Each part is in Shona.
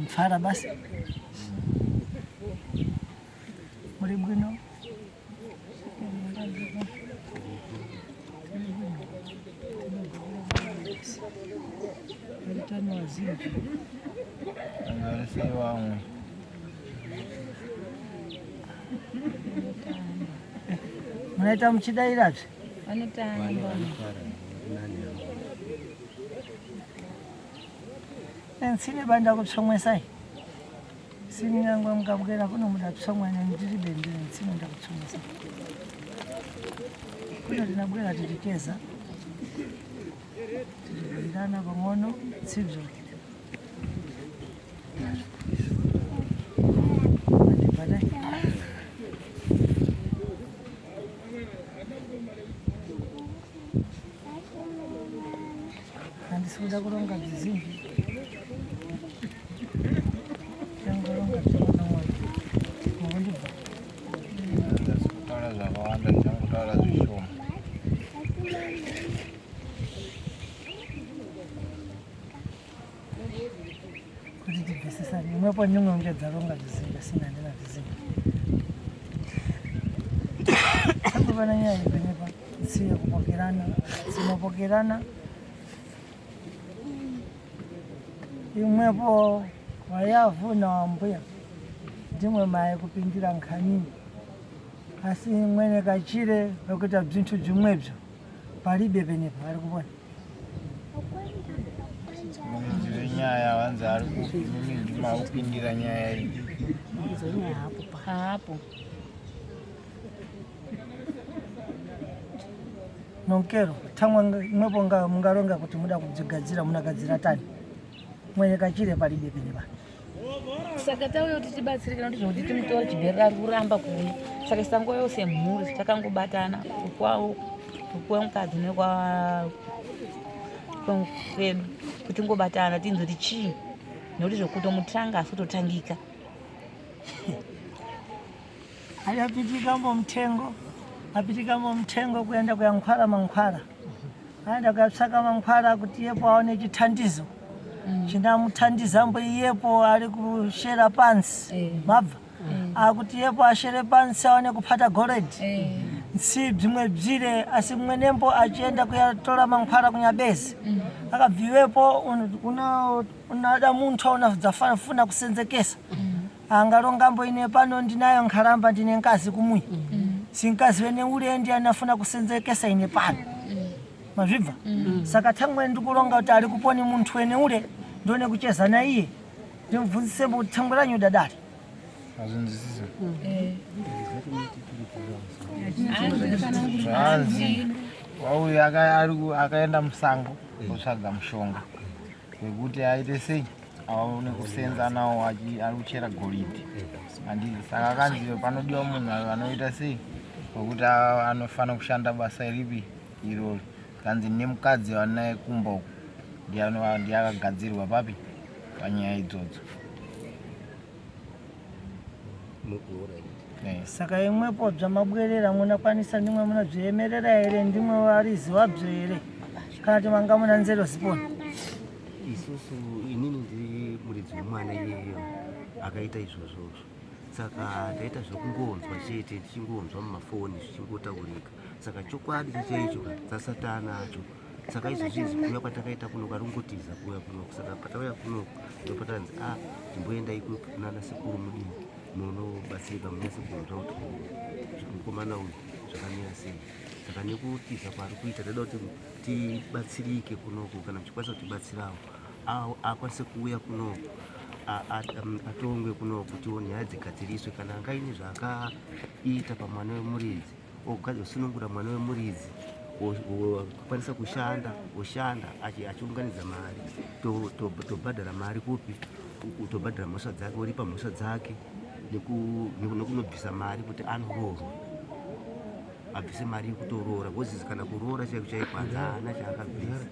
Mfara basi muri bwino mtano wazimu angalisi wangu mnaita mchidairati anotamba ensine banda kutsomwesai sini yangu mkabugera kuno muda tusomwa na ndiri bendera nsine ndakutsomwesa kuno tinabwera titikeza tilibirana pang'ono sibyo andisikuda kulonga vizimbi mwepo nyung'ongedza longa vizimba sina ndina vizimba akuvana nyaya ipenepa siya kupokerana sinopokerana imwepo wayavu na wambuya ndimwe maye kupindira nkhanini asi mwene kachire pakuita bzinthu bzimwebzo palibe penepa ari kupona nyaya wanza ari kupindira kupindira nyaya iyi hapo nonkero tamwe mwepo mungaronga kuti muda kudzigadzira munagadzira tani mwenye kachire palibe penepa saka tauya kuti tibatsirikana kuti zvokuti timutora chibherera ari kuramba kuri saka isango yose mhuri takangobatana ukwawo kwemukadzi nekwedu kuti ngobatana tinzoti chii nekuti zvokutomutanga asi kutotangika apitikamo mtengo kuenda kuyankhwala mankhwala aenda kuyatsvaka mankhwala kuti iyepo aone chithandizo chinamuthandizambo iyepo ari kushera pansi mabva akuti iyepo ashere pansi aone kupata goredhi nsi bzimwe bzire asi mwenembo achienda kuyatora mankhwala kunyabezi akabviwepo unada munthu unadzafuna kusenzekesa angalongambo ine pano ndinayo nkhalamba ndine nkazi kumuyi sinkazi wene ule ndi anafuna kusenzekesa ine pano mazvibva saka thangwe ndikulonga kuti ali kuponi munthu wene ule ndione kucheza na iye ndimubvunzisembo kuti thangwe lanyu dadali azvinzwisisa wauyu akaenda musango kotsvaga mushonga wekuti aite sei aone kusenza nawo ari kuchera goridhe handii saka akanziwe panodiwa munhu anoita sei wekuti anofana kushanda basa ripi iroro kanzi nemukadzi wanaye kumba uku ndiye akagadzirwa papi panyaya idzodzo saka imwepo bzamabwerera munakwanisa ndimwe munazviemerera here ndimwe wariziva bzo here kana kuti manga muna nzero zipona isusu inini ndiri muridzi wemwana iyeyo akaita izvozvozvo saka ndaita zvokungonzwa chete tichingonzwa mumafoni zvichingotaurika saka chokwadi chaicho dzasata nacho saka izvozvizi kuuya kwatakaita kunoku aringotiza kuuya kunoku saka patauya kunoku ndopatanzi ndimboenda ikweku kunana sekuru mudini munobatsirika munasekunzwa kuti mukomana uyu zvakamira sei saka nekutiza kwari kuita toda kuti tibatsirike kunoku kana muchikwanisa kutibatsirawo akwanise kuuya kunoku atongwe kunoku kutiwo nyaya dzigadziriswe kana angaine zvaakaita pamwana wemuridzi osunungura mwana wemuridzi akwanisa kushanda oshanda achiunganidza mari tobhadhara mari kupi tobhadhara mhosva dzake oripa mhosva dzake nekunobvisa mari kuti anoroorwa abvise mari yekutoroora kozizi kana kuroora chaiko chaiko haana chaakabvisa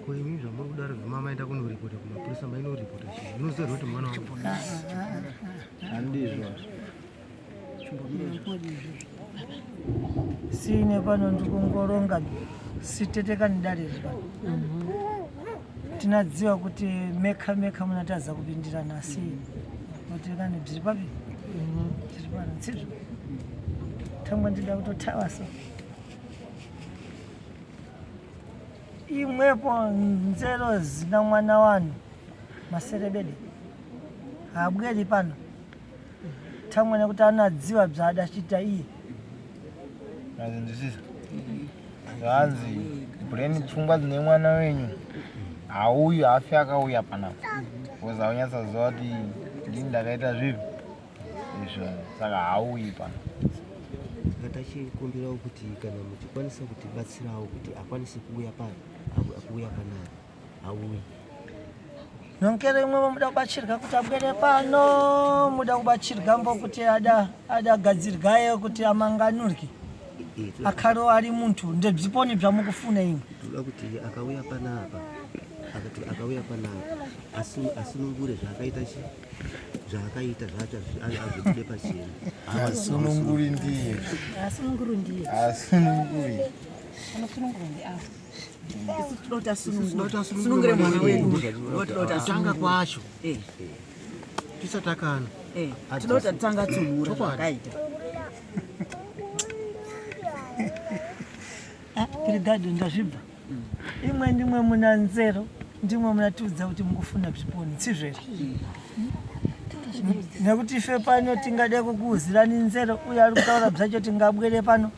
ko imi zvamuri kudaro vamamaenda kunoripota kumapurisa mainoripota chii inozerwa kuti mwana wangu handizvo sine pano ndikungoronga sitetekanidaliri pano tinadziwa kuti meka munataza kupindirana asi otekani bziri papi tiri pano tsizvo tangwe ndida kutotawa so imwepo nzero zina mwana wanu maserebede haabweri pano tangwe nekuti anadziwa bzvaadachita iye azindisisa zvanzi brain pfungwa dzine mwana wenyu hauyu hafi akauya panapa koza unyatsaziva kuti ndini ndakaita zvipi izvo saka hauyi pano tachikumbirawo kuti kana muchikwanisa kutibatsirawo kuti akwanise kuuya panapa auyi nonkere imwe muda kubatsirwa kuti abwere pano muda kubatsirwa mbokuti adagadzirwayo kuti amanganurwe akaro ari muntu ndebziponi bzamukufuna imwe toda kuti akauya panapa asunungure zvaakaita zvacho azvide pachena asununguri ndiye asununguri sunungure mwana wedu tanga kwacho tisatakana tinota tanga tsunura zvakaita pirigado ndazvibva imwe ndimwe muna nzero ndimwe munatiudza kuti mukufuna zviponi tsizvere nekuti ife pano tingade kukuuzirani nzero uye ari kutaura bzacho tingabwere pano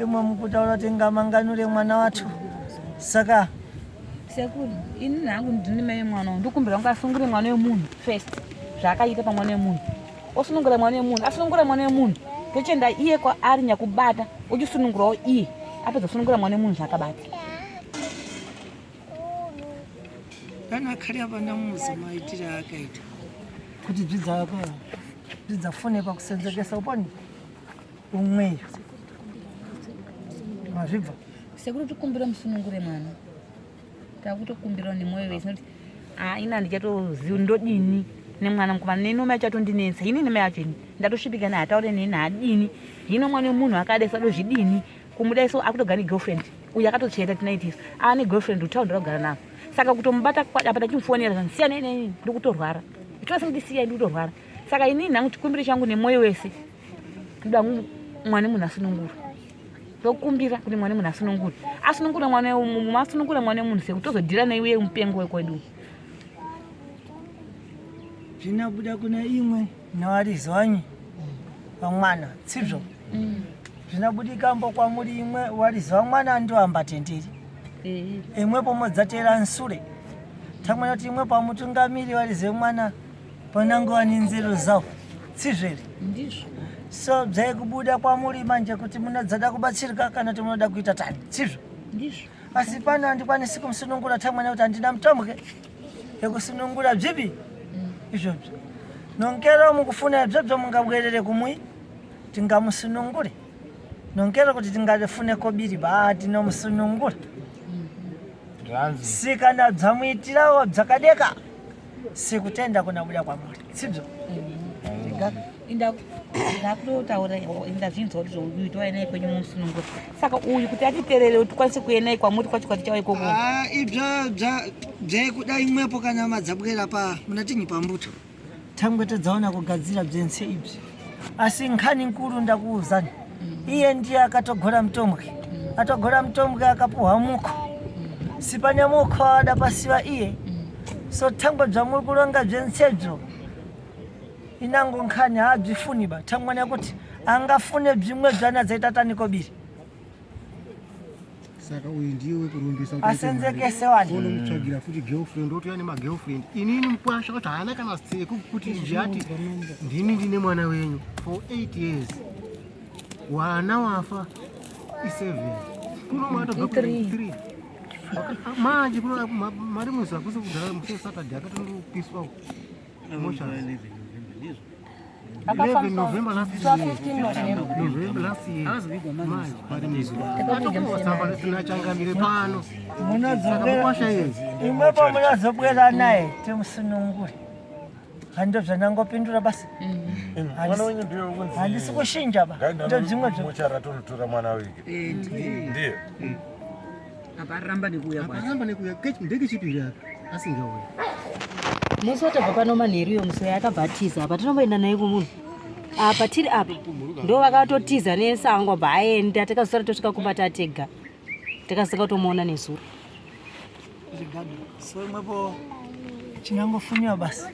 imwe mukutaura kuti ngamanganure mwana wacho saka sekuru ini nangu ndini mai mwana ndikumbira kuti asungure mwana wemunhu first zvaakaita pamwana wemunhu osunungura mwana wemunhu asunungura mwana wemunhu tochenda iye kwaari nyakubata uchisunungurawo iye apedza kusunungura mwana wemunhu zvaakabata kana akari apana muzi maitire akaita kuti zvidzafune pakusenzekesa uponi umweyo mazvibva sekuru tikumbira musunungure mwana takutokumbirawo nemwoyo wese kuti ina handichatozivi ndodini nemwana mukomana nenome achatondinetsa ini neme yacho ini ndatosvipika naye ataure neni haadini hino mwana wemunhu akadesa dozvidini kumudaiso akutogara negirlfriend uyu akatocheta tinaitisa aane girlfriend utaundi rakugara navo saka kutomubata apa tachimufonera zvanisiya neni ndiri kutorwara itora semudisiya ndiri kutorwara saka inini nangu chikumbiro changu nemwoyo wese ndoda mwana wemunhu asunungura tokumbira kuti mwana wemunhu asunungure asunungura mwana wemunhu sekuti tozodhira naiwe mupengo wekwedu zvinabuda kuna imwe nawarizwanyi vamwana tsizvo zvinabudikambo kwamuri imwe warizwa mwana ndoamba tenderi imwepo modzatera nsure tamwana kuti imwe pamutungamiri warize mwana panangowani nzero zawo tsizvere so bzaikubuda kwamuri manje kuti munadzada kubatsirika kana kuti munoda kuita tani tsizvo asi pano handikwanisi kumusunungura tamwana kuti handina mutomboke yekusunungura bzipi izvozvo nonkero mukufuna ibzobzo mungabwerere kumwi tingamusunungure nonkero kuti tingafune kobiri tinomusunungura sikana bzamuitirawo bzakadeka sikutenda kunabuda kwamuri sibzo ndakutotaura ndazvinzwa kuti zvouitwa enai kwenyu musununguri saka uyu kuti atiterere tikwanise kuenai kwamuri kwachikwati chavo ikoko ibva bvaikuda imwepo kana madzabwera pa munatinyi pambuto tangwe tadzaona kugadzira byense ibvi asi nkhani nkuru ndakuuzani iye ndiye akatogora mutombwe atogora mutombwe akapuhwa muko sipane muko adapasiwa iye so tangwe bzamuri kulonga byensedzo inango nkhani haabvifuniba tangwana kuti angafune bzimwe bzanadzaita tanikobiri saka uyu ndiye wekurumbisa asenzekese wani mutsvagira futi girlfriend otouya nemagirlfriend inini mupasha kuti haana kana seku kuti zvati ndini ndine mwana wenyu for 8 years wana wafa i7 kuno mwatobva 3 manje mari musi akusi kudhara musi saturday akatondopiswa moshari 11 November last year. November last year. Manje pari musi atokosamba tinachangamire pano munozobwera imwepo munozobwera naye timusununguri hando zvanangopindura basi handisi kushinja ba ndo dzimwe mucharatontora mwana wike ndiye aparamba nekuuya kwacho akaramba nekuya ndege chipiri aka asingauya musi watobva pano manheruyo musoya akabhatiza apa tinomboenda naye kumunhu apa tiri apa ndo vakatotiza nesango abva aenda takazosara tosvika kumba tatega takasika kutomuona nezuro so imwepo chinangofuniwa basi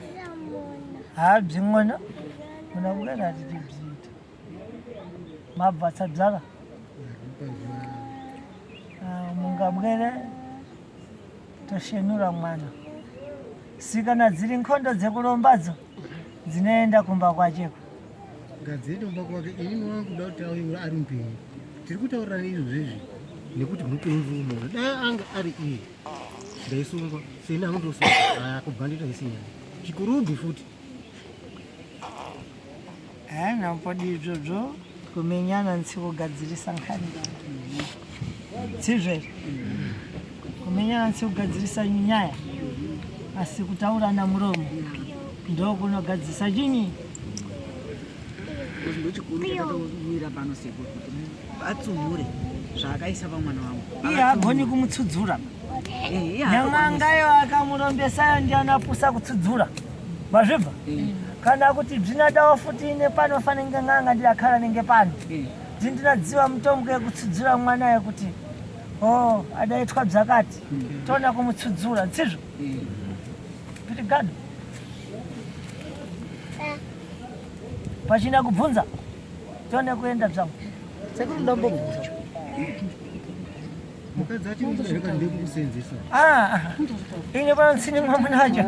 haabvimwona munabwera atitibziita mabva tsadzaka mungabwere toshenura mwana sikana dziri nkhondo dzekurombadzo dzinoenda kumba kwacheko ngadziende kumba kwake inini wanguda kuti auye ari mupenyu tiri kutaurira neizvozvezvi nekuti mupenyu unoona dai anga ari iye ndaisungwa seini amundosunga aya kubva ndita isinyaya chikurubhi futi nampodi izvozvo kumenyana nsikugadzirisa nkhani sizvere kumenyana nsikugadzirisa nyaya asi kutaura namuromo ndo kunogadzisa chinyi ndo chikuru chakatowira pano seko atsuhure zvaakaisa pamwana wangu iye agoni kumutsudzura nyamwangayo akamurombesayo ndianapusa kutsudzura mazvibva kana kuti bzinadawo futi ine pano fanenge ng'anga ndirakhala nenge pano dzindinadziwa mutombo yekutsudzura mwanayo kuti adaitwa bzakati tona kumutsudzura ntsizvo kuti gado pachina kubvunza tone kuenda bzangu sekuri ndombobvunza mukadzi ati mudarika ndekukusenzesa ine pano nsini mwamunacho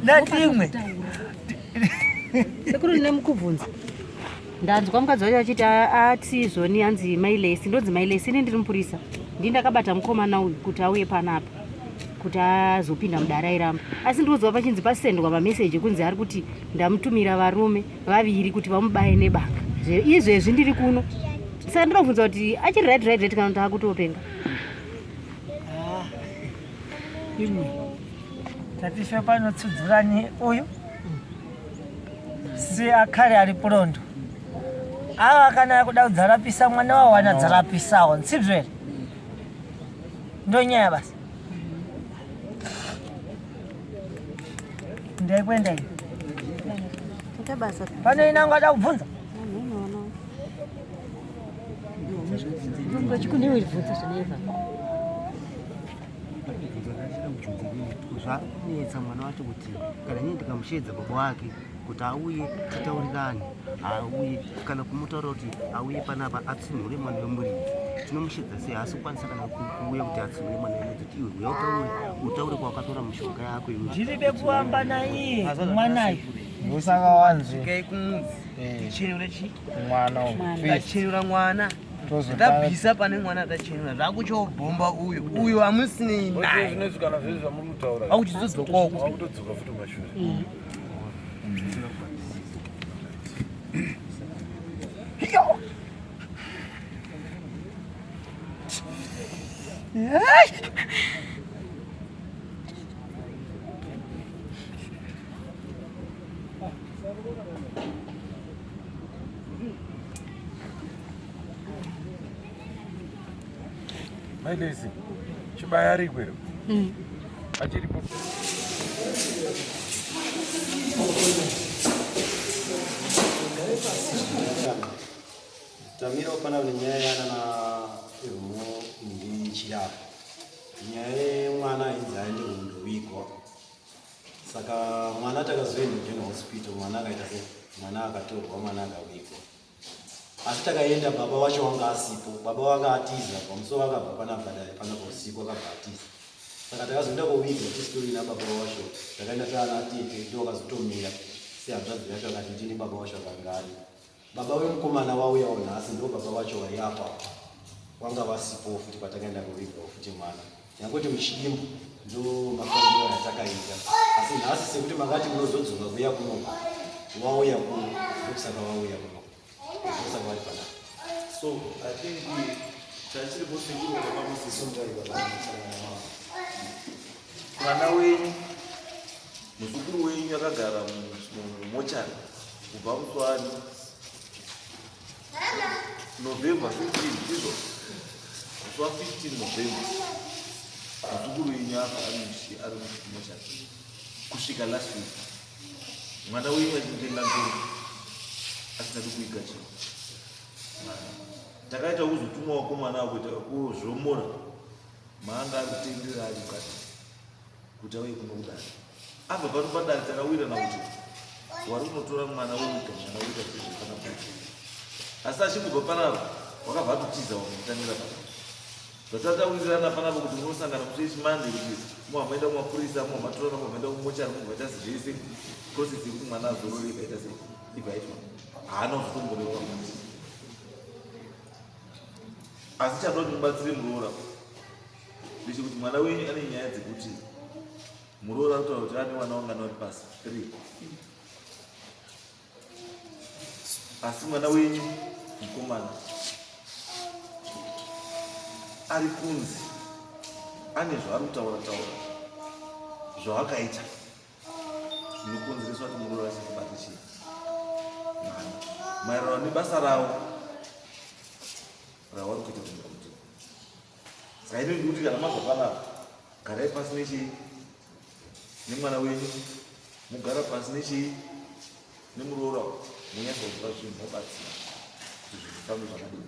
natimwe sekuri ndine mukubvunza ndanzwa mukadzi wacho achiti atsizvoni hanzi mailesi ndonzi mailesi ini ndiri mupurisa ndindakabata mukomana uyu kuti auye panapa kuti azopinda mudare airamba asi ndinozwa pachinzi pasendwa mameseji kunzi ari kuti ndamutumira varume vaviri kuti vamubaye nebanga izvezvi ndiri kuno saka ndinobvunza kuti achiri right kana kuti akutopenga imwe tatife panotsudzurani uyu si akhare ari purondo ava kana akuda kudzarapisa mwana wawo anadzarapisawo nsibzvere ndonyaya basi ndaikwenda iyi pano inango ada kubvunza chikuniwiribvunza zvinaiva zvakunetsa mwana wacho kuti kana nyine ndikamushedza baba wake kuti auye titaurirane auye kana kumutaura kuti auye panapa atsunhure mwana wemuridzi tinomushedza sei asi kukwanisa kana kuuya kuti atsunhure mwana wemuridzi kuti iwe utaure kwawakatora mishonga yako zviribe kuamba naiye mwanayo usaka wanzwi kai kumudzi chenura chi mwana ndachenura mwana ndabvisa pane mwana atachenura zvakuchobhomba uyu amusinei naye akuchizodzokwako Mailesi chibaya rikwero achiripo tamira opana nyaya yana na irumo ndi chirapo nyaya mwana inzaende mundu wiko saka mwana takazoenda general hospital mwana akaita mwana akatorwa mwana akawikwa asi takaenda baba wacho wanga asipo baba wanga atiza pamusoro akabva pana usiku akabva atiza saka takazoenda kowikwa tistori na baba wacho takaenda taana atete ndokazotomira sehanzvadzi yacho akati ndini baba wacho akangari baba wemukomana wauyawo nhasi ndo baba wacho waiapa wanga vasipo futi patakaenda kowikwa futi mwana nyangoti muchidimbu ndo mafambiro atakaita asi nhasi sekuti makati munozodzoka kuya kuno wauya kuno ndokusaka wauya kuno ndokusaka vari pana so I think chachiripo sekuru mwana wenyu muzukuru wenyu akagara mumochari kubva muswani November 15 izvo muswa 15 November muzukuru wenyu afa ari mumochari kusvika last week mwana wenyu achitenga mberi asina kuiga chinhu takaita kuzotumawo komwana akuita kuzvomora maanga ari kutendera ari mukati kuti auye kuno kudari abva pano padare takawirana kuti wari kunotora mwana wenyika mwana uita zvezvekana kuti asi achingobva panapo wakabva atotiza wamutangisa panapo zvatatawirirana panapo kuti munosangana musechimande kuti muhamaenda kumapurisa muhamatorana muhamaenda kumochari mubvaita zvese process yekuti mwana azorore ikaita sei ibva yaitwa haana kuzotomborewa asi chanoda kuti mubatsire muroora ndechekuti mwana wenyu ane nyaya dzekuti muroora anotaura kuti ane mwana wangana uri pasi 3 asi mwana wenyu mukomana ari kunzi ane zvaari kutaura zvaakaita zvinokonzereswa kuti muroora achizobate chii mwana maererano nebasa ravo ravari kuita kuti saka ino ndikuti kana mabva panapa garai pasi nechii nemwana wenyu mugara pasi nechii nemuroora munyatsoziva zvinhu mobatsira kuti zvifambe zvakadii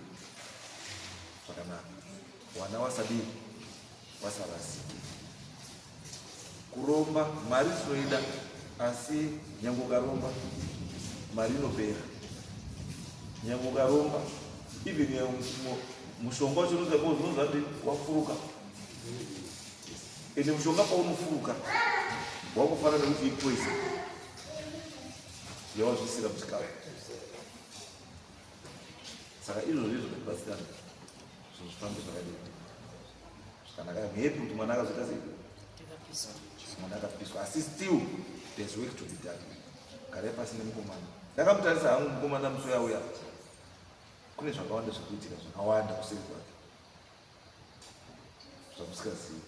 zvakanaka wana wasadii wasarasiki kuromba mari tinoida asi nyange ukaromba mari inopera nyange ukaromba even mushonga wacho unoziva kuti wafuruka ende mushonga paunofuruka wakufanana nekuti ipoisa yawazvisira muchikafu saka izvozvo zvinobatsirana zvinhu zvifambe zvakadii zvakanaka mhepi kuti mwana akazoita sei mwana akapiswa asi still there's work to be done garai pasi nemukomana ndakamutarisa hangu mukomana muso yauya kune zvakawanda zvekuitika zvakawanda kuseri kwake zvamusingazivi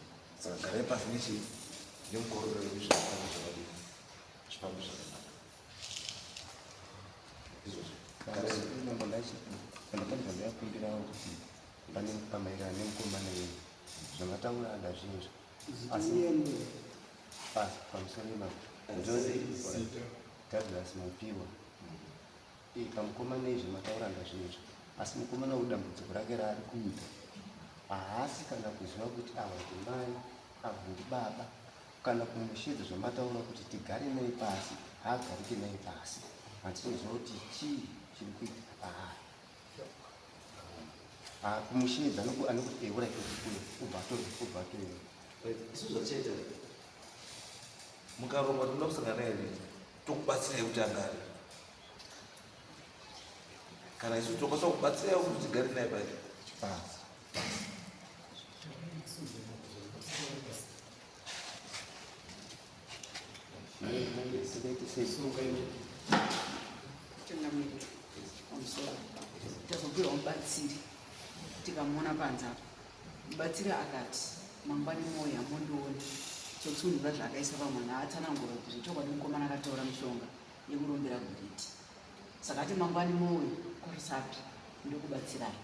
saka garai pasi nechii nemukororo wedu zvifambe zvakadii zvifambe zvakanaka pandakabva ndakumbirawo kuti pane pamairana nemukomana wenyu zvamataura andazvinzva asi pamusoro Douglas Mapiwa pamukomana izvamataura andazvinzva asi mukomana udambudziko rake raari kuita haasi kana kuziva kuti ava ndimai ava ndibaba kana kumushedza zvamataura kuti tigare naye pasi haagarike naye pasi hatinoziva kuti chii chiri kuitika paari kumushedza anokuti eura ubva atoenda isu zvachaita mukaromba tinoda kusangana naye tokubatsirai kuti agare kana isu tokwanisa kubatsirai kuti tigare naye pasi tazobwira mubatsiri tikamuona panze apa mubatsiri akati mangwani moya mondoona chotsunura zvaakaisa pamwana atsanangura kuti chokwadi mukomana akataura mushonga yekurombera Goleti. Saka ati mangwani moyo kurisapi ndokubatsirai.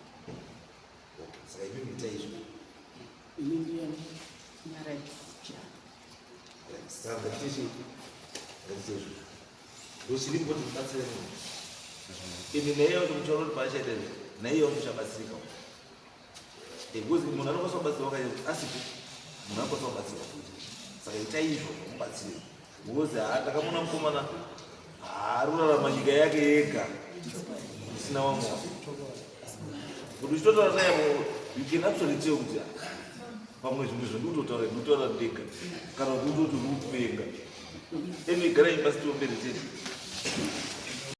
Saka ivi kuita izvo. Ini ndiye nyara chira. Saka tishi ngatiche izvo. Ndochiri kuti mubatsire munhu. Ini neiyo kuti muchoro kuti pachaitezvo neiyo muchabatsirika. Because munhu anokwanisa kubatsirwa asipo munhu akwanisa kubatsirwa futi. Saka itai izvo mubatsire. Because ndakamona mukomana arurarama nyika yake yega isina wamwe. Kuti uchitotaura naye you can actually tell kuti pamwe zvinhu izvo ndikutotaura ndega kana kuti utoti uri kupenga. Emi garai pasi tiomberetete.